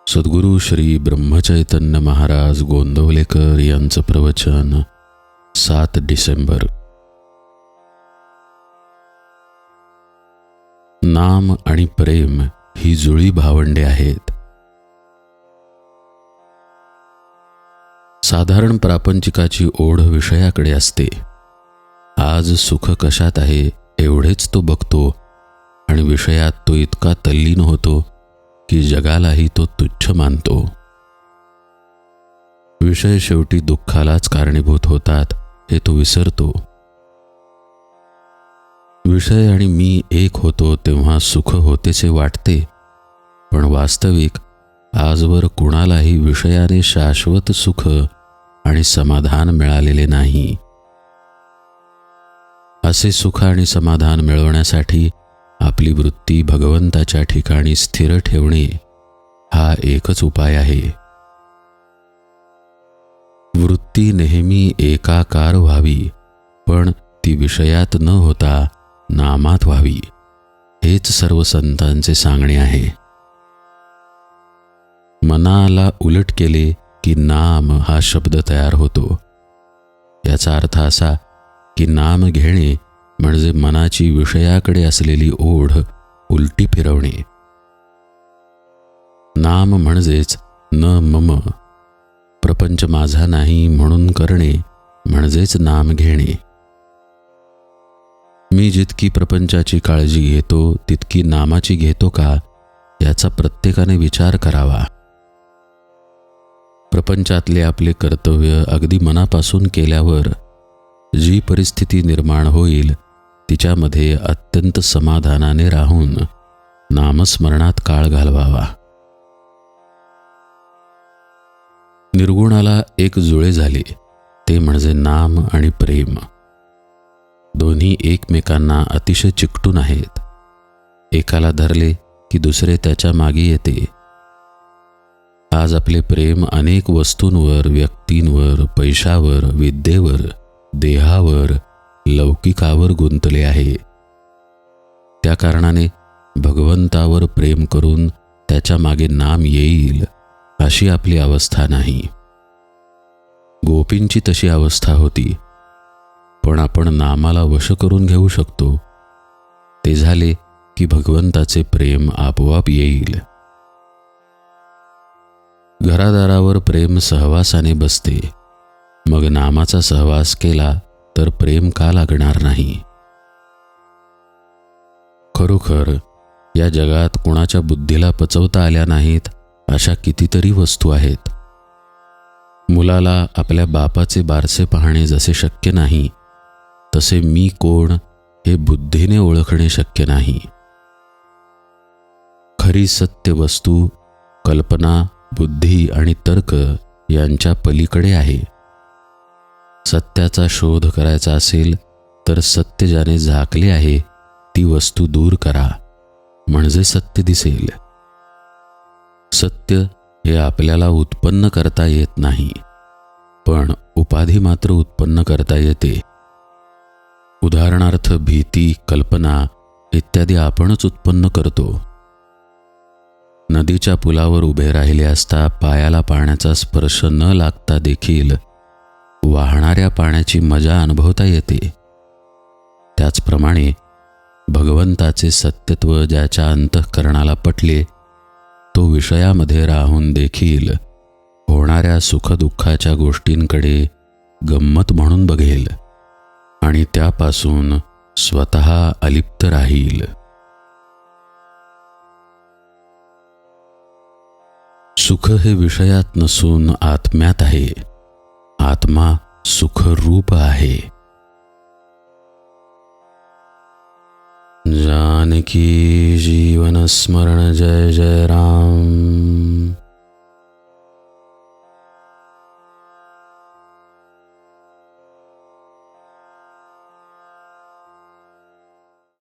सद्गुरू श्री ब्रह्मचैतन्य महाराज गोंदवलेकर यांचं प्रवचन 7 डिसेंबर. नाम आणि प्रेम ही जुळी भावंडे आहेत. साधारण प्रापंचिकाची ओढ विषयाकडे असते. आज सुख कशात आहे एवढेच तो बघतो आणि विषयात तो इतका तल्लीन होतो की जगालाही तो तुच्छ मानतो. विषय शेवटी दुःखालाच कारणीभूत होतात हे तो विसरतो. विषय आणि मी एक होतो तेव्हा सुख होतेसे वाटते, पण वास्तविक आजवर कुणालाही विषयाने शाश्वत सुख आणि समाधान मिळालेले नाही. असे सुख आणि समाधान मिळवण्यासाठी आपली वृत्ती भगवंताच्या ठिकाणी स्थिर ठेवणे हा एकच उपाय आहे. वृत्ती नेहमी एकाकार व्हावी, पण ती विषयात न होता नामात व्हावी, हेच सर्व संतांचे सांगणे आहे. मनाला उलट केले की नाम हा शब्द तयार होतो. याचा अर्थ असा की नाम घेणे म्हणजे मनाची विषयाकडे असलेली ओढ उलटी फिरवणे. नाम म्हणजेच न मम, प्रपंच माझा नाही म्हणून करणे म्हणजेच नाम घेणे. मी जितकी प्रपंचाची काळजी घेतो तितकी नामाची घेतो का याचा प्रत्येकाने विचार करावा. प्रपंचातले आपले कर्तव्य अगदी मनापासून केल्यावर जी परिस्थिती निर्माण होईल तिच्यामध्ये अत्यंत समाधानाने राहून नामस्मरणात काळ घालवावा. निर्गुणाला एक जुळे झाले ते म्हणजे नाम आणि प्रेम. दोन्ही एकमेकांना अतिशय चिकटून आहेत. एकाला धरले की दुसरे त्याच्या मागे येते. आज आपले प्रेम अनेक वस्तूंवर, व्यक्तींवर, पैशावर, विद्येवर, देहावर, लौकिकावर गुंतले आहे. त्या कारणाने भगवंतावर प्रेम करून त्याच्या मागे नाम येईल अशी आपली अवस्था नाही. गोपींची तशी अवस्था होती, पण आपण नामाला वश करून घेऊ शकतो. ते झाले की भगवंताचे प्रेम आपोआप येईल. घरादारावर प्रेम सहवासाने बसते, मग नामाचा सहवास केला तर प्रेम का लागणार नाही. खरोखर या जगात कुणाच्या बुद्धीला पचवता आल्या नाहीत अशा कितीतरी वस्तू आहेत. मुलाला आपल्या बापाचे बारसे पाहणे जसे शक्य नाही, तसे मी कोण हे बुद्धीने ओळखणे शक्य नाही. खरी सत्य वस्तू कल्पना, बुद्धी आणि तर्क यांच्या पलीकडे आहे. सत्याचा शोध करायचा असेल तर सत्य ज्याने झाकले आहे ती वस्तू दूर करा, म्हणजे सत्य दिसेल. सत्य हे आपल्याला उत्पन्न करता येत नाही, पण उपाधी मात्र उत्पन्न करता येते. उदाहरणार्थ भीती, कल्पना इत्यादी आपणच उत्पन्न करतो. नदीच्या पुलावर उभे राहिले असता पायाला पाण्याचा स्पर्श न लागता देखील वाहणाऱ्या पाण्याची मजा अनुभवता येते. त्याचप्रमाणे भगवंताचे सत्यत्व ज्याच्या अंतःकरणाला पटले तो विषयामध्ये राहून देखील होणाऱ्या सुखदुःखाच्या गोष्टींकडे गंमत म्हणून बघेल आणि त्यापासून स्वतः अलिप्त राहील. सुख हे विषयात नसून आत्म्यात आहे. आत्मा सुखरूप आहे. जानकी जीवन स्मरण जय जय राम.